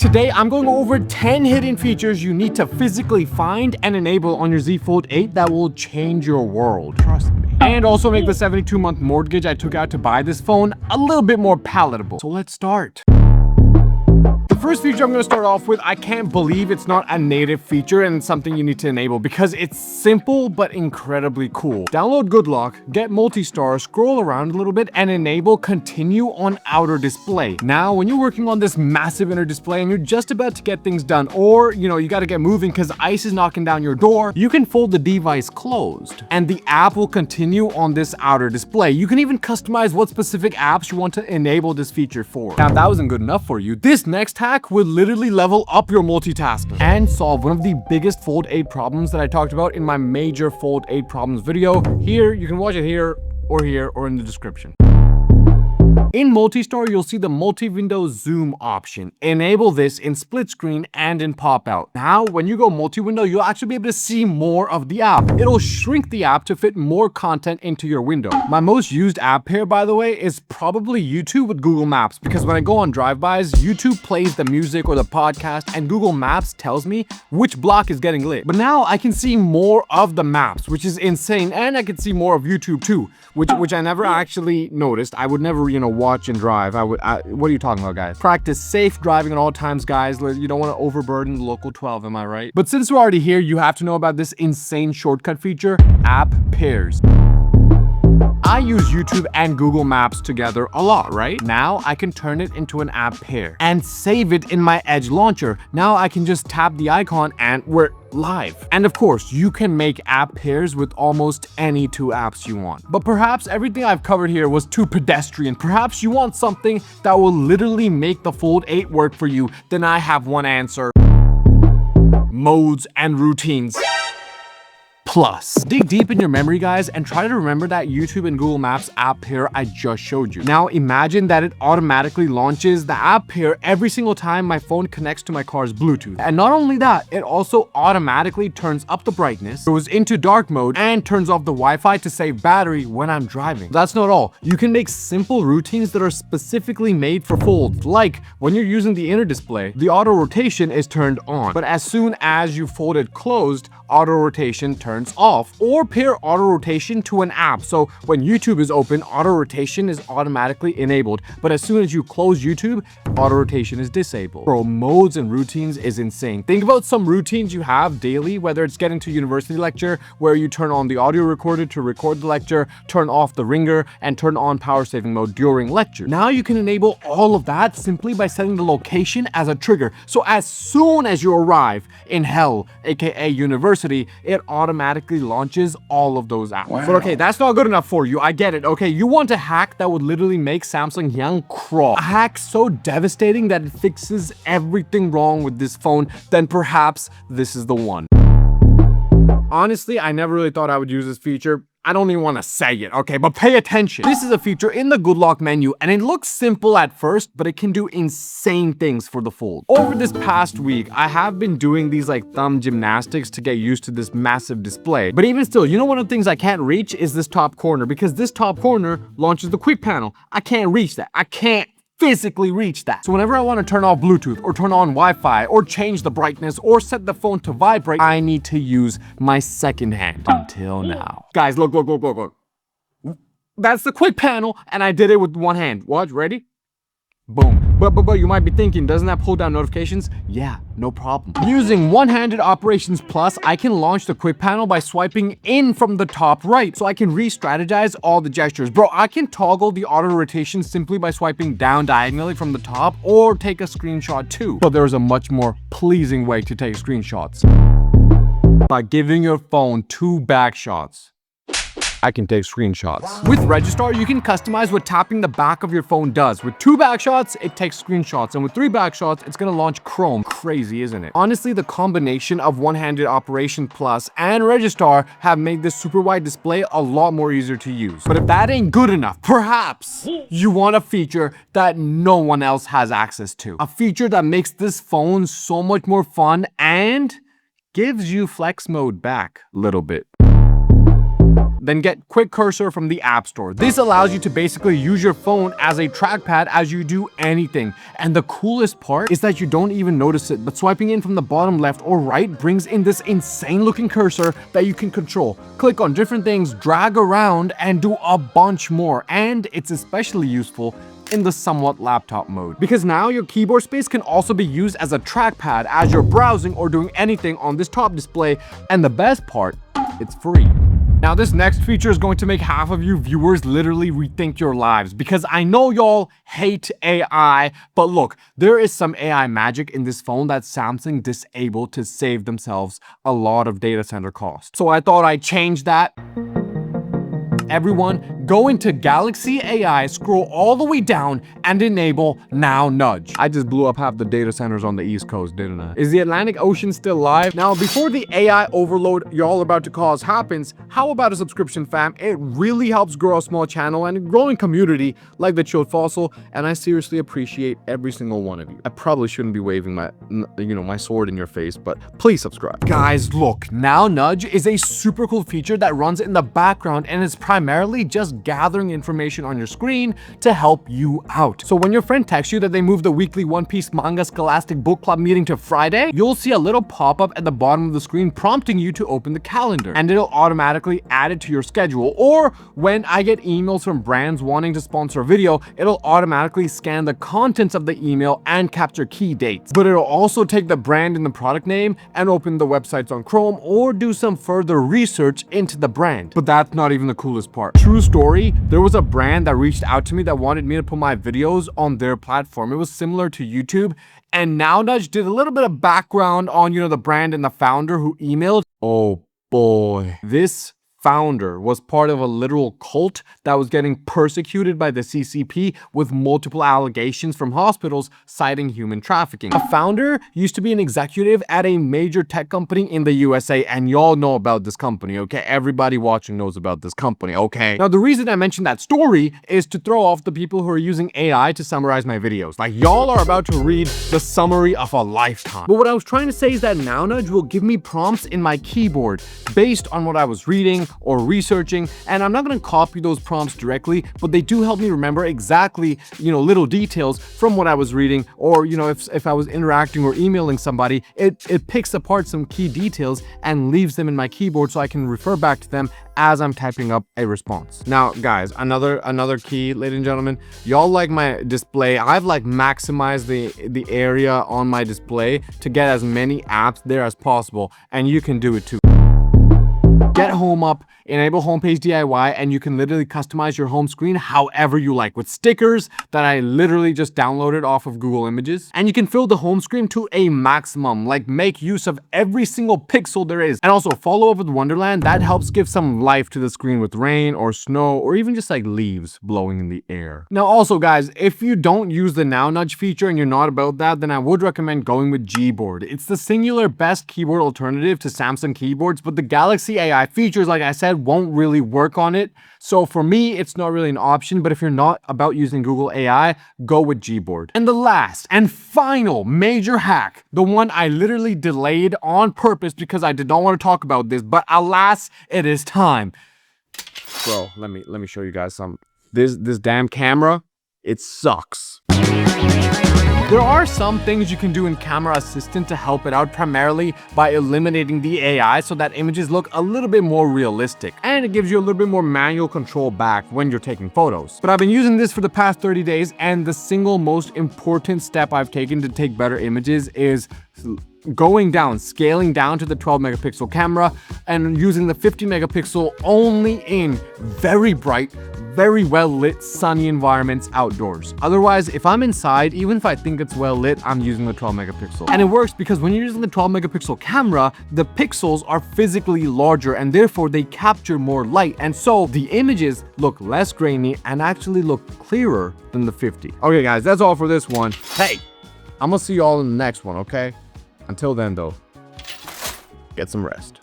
Today, I'm going over 10 hidden features you need to physically find and enable on your Z Fold 8 that will change your world. Trust me. And also make the 72-month mortgage I took out to buy this phone a little bit more palatable. So let's start. The first feature I'm going to start off with, I can't believe it's not a native feature and it's something you need to enable because it's simple but incredibly cool. Download GoodLock, get multi-star, scroll around a little bit, and enable continue on outer display. Now, when you're working on this massive inner display and you're just about to get things done, or you got to get moving because ice is knocking down your door, you can fold the device closed and the app will continue on this outer display. You can even customize what specific apps you want to enable this feature for. Now, if that wasn't good enough for you, this next hack will literally level up your multitasking and solve one of the biggest Fold 8 problems that I talked about in my major Fold 8 problems video. Here, you can watch it here or in the description. In Multi-Star, you'll see the multi-window zoom option. Enable this in split screen and in pop-out. Now, when you go multi-window, you'll actually be able to see more of the app. It'll shrink the app to fit more content into your window. My most used app here, by the way, is probably YouTube with Google Maps, because when I go on drive-bys, YouTube plays the music or the podcast, and Google Maps tells me which block is getting lit. But now I can see more of the maps, which is insane, and I can see more of YouTube too, which I never actually noticed. I would never, watch and drive. What are you talking about, guys? Practice safe driving at all times, guys. You don't want to overburden the local 12, am I right? But since we're already here, you have to know about this insane shortcut feature, app pairs. I use YouTube and Google Maps together a lot, right? Now I can turn it into an app pair and save it in my Edge launcher. Now I can just tap the icon and we're live. And of course, you can make app pairs with almost any two apps you want. But perhaps everything I've covered here was too pedestrian. Perhaps you want something that will literally make the Fold 8 work for you. Then I have one answer. Modes and routines. Plus. Dig deep in your memory, guys, and try to remember that YouTube and Google Maps app pair I just showed you. Now imagine that it automatically launches the app pair every single time my phone connects to my car's Bluetooth. And not only that, it also automatically turns up the brightness, goes into dark mode, and turns off the Wi-Fi to save battery when I'm driving. That's not all. You can make simple routines that are specifically made for folds. Like when you're using the inner display, the auto rotation is turned on. But as soon as you fold it closed, auto rotation turns off. Or pair auto rotation to an app. So when YouTube is open, auto rotation is automatically enabled. But as soon as you close YouTube, auto rotation is disabled. Bro, modes and routines is insane. Think about some routines you have daily, whether it's getting to university lecture, where you turn on the audio recorder to record the lecture, turn off the ringer, and turn on power saving mode during lecture. Now you can enable all of that simply by setting the location as a trigger. So as soon as you arrive in hell, aka university, it automatically launches all of those apps. Wow. But okay, that's not good enough for you. I get it. Okay, you want a hack that would literally make Samsung Young crawl. A hack so devastating that it fixes everything wrong with this phone, then perhaps this is the one. Honestly, I never really thought I would use this feature. I don't even want to say it, okay? But pay attention. This is a feature in the GoodLock menu, and it looks simple at first, but it can do insane things for the Fold. Over this past week, I have been doing these thumb gymnastics to get used to this massive display. But even still, one of the things I can't reach is this top corner, because this top corner launches the quick panel. I can't reach that. I can't physically reach that. So whenever I want to turn off Bluetooth or turn on Wi-Fi or change the brightness or set the phone to vibrate, I need to use my second hand until now. Guys, look. That's the quick panel and I did it with one hand. Watch, ready? Boom. But you might be thinking, doesn't that pull down notifications? Yeah, no problem. Using one-handed operations plus, I can launch the quick panel by swiping in from the top right, so I can re-strategize all the gestures. Bro, I can toggle the auto rotation simply by swiping down diagonally from the top or take a screenshot too. But there's a much more pleasing way to take screenshots. By giving your phone 2 back shots. I can take screenshots. With Registar, you can customize what tapping the back of your phone does. With 2 back shots, it takes screenshots, and with 3 back shots, it's gonna launch Chrome. Crazy, isn't it? Honestly, the combination of one-handed Operation Plus and Registar have made this super wide display a lot more easier to use. But if that ain't good enough, perhaps you want a feature that no one else has access to. A feature that makes this phone so much more fun and gives you flex mode back a little bit. Then get Quick Cursor from the App Store. This allows you to basically use your phone as a trackpad as you do anything. And the coolest part is that you don't even notice it, but swiping in from the bottom left or right brings in this insane looking cursor that you can control. Click on different things, drag around, and do a bunch more. And it's especially useful in the somewhat laptop mode, because now your keyboard space can also be used as a trackpad as you're browsing or doing anything on this top display. And the best part, it's free. Now this next feature is going to make half of you viewers literally rethink your lives, because I know y'all hate AI, but look, there is some AI magic in this phone that Samsung disabled to save themselves a lot of data center costs. So I thought I'd change that. Everyone, go into Galaxy AI, scroll all the way down, and enable Now Nudge. I just blew up half the data centers on the East Coast, didn't I? Is the Atlantic Ocean still live? Now, before the AI overload y'all about to cause happens, how about a subscription, fam? It really helps grow a small channel and a growing community like the Chilled Fossil, and I seriously appreciate every single one of you. I probably shouldn't be waving my sword in your face, but please subscribe. Guys, look, Now Nudge is a super cool feature that runs in the background and is primarily just gathering information on your screen to help you out. So when your friend texts you that they moved the weekly One Piece manga Scholastic book club meeting to Friday, you'll see a little pop-up at the bottom of the screen prompting you to open the calendar, and it'll automatically add it to your schedule. Or when I get emails from brands wanting to sponsor a video, it'll automatically scan the contents of the email and capture key dates. But it'll also take the brand and the product name and open the websites on Chrome or do some further research into the brand. But that's not even the coolest part. True story, there was a brand that reached out to me that wanted me to put my videos on their platform. It was similar to YouTube, and Now Nudge did a little bit of background on, the brand and the founder who emailed. Oh boy, this founder was part of a literal cult that was getting persecuted by the CCP with multiple allegations from hospitals citing human trafficking. A founder used to be an executive at a major tech company in the USA, and y'all know about this company, okay? Everybody watching knows about this company, okay? Now, the reason I mentioned that story is to throw off the people who are using AI to summarize my videos. Like, y'all are about to read the summary of a lifetime. But what I was trying to say is that Now Nudge will give me prompts in my keyboard based on what I was reading or researching, and I'm not going to copy those prompts directly, but they do help me remember exactly, little details from what I was reading, or, if I was interacting or emailing somebody, it picks apart some key details and leaves them in my keyboard so I can refer back to them as I'm typing up a response. Now, guys, another key, ladies and gentlemen, y'all like my display. I've maximized the area on my display to get as many apps there as possible, and you can do it too. Get home up, enable homepage DIY, and you can literally customize your home screen however you like with stickers that I literally just downloaded off of Google Images. And you can fill the home screen to a maximum, make use of every single pixel there is. And also follow over the Wonderland, that helps give some life to the screen with rain or snow or even just leaves blowing in the air. Now also, guys, if you don't use the Now Nudge feature and you're not about that, then I would recommend going with Gboard. It's the singular best keyboard alternative to Samsung keyboards, but the Galaxy AI features, like I said, won't really work on it. So for me, it's not really an option, but if you're not about using Google AI, go with Gboard. And the last and final major hack, the one I literally delayed on purpose because I did not want to talk about this, but alas, it is time. Bro, let me show you guys some. This damn camera, it sucks. There are some things you can do in Camera Assistant to help it out, primarily by eliminating the AI so that images look a little bit more realistic, and it gives you a little bit more manual control back when you're taking photos. But I've been using this for the past 30 days, and the single most important step I've taken to take better images is scaling down to the 12 megapixel camera and using the 50 megapixel only in very bright, very well lit sunny environments outdoors. Otherwise, if I'm inside, even if I think it's well lit, I'm using the 12 megapixel. And it works because when you're using the 12 megapixel camera, the pixels are physically larger and therefore they capture more light, and so the images look less grainy and actually look clearer than the 50. Okay guys, that's all for this one. Hey, I'm gonna see you all in the next one, okay? Until then though, get some rest.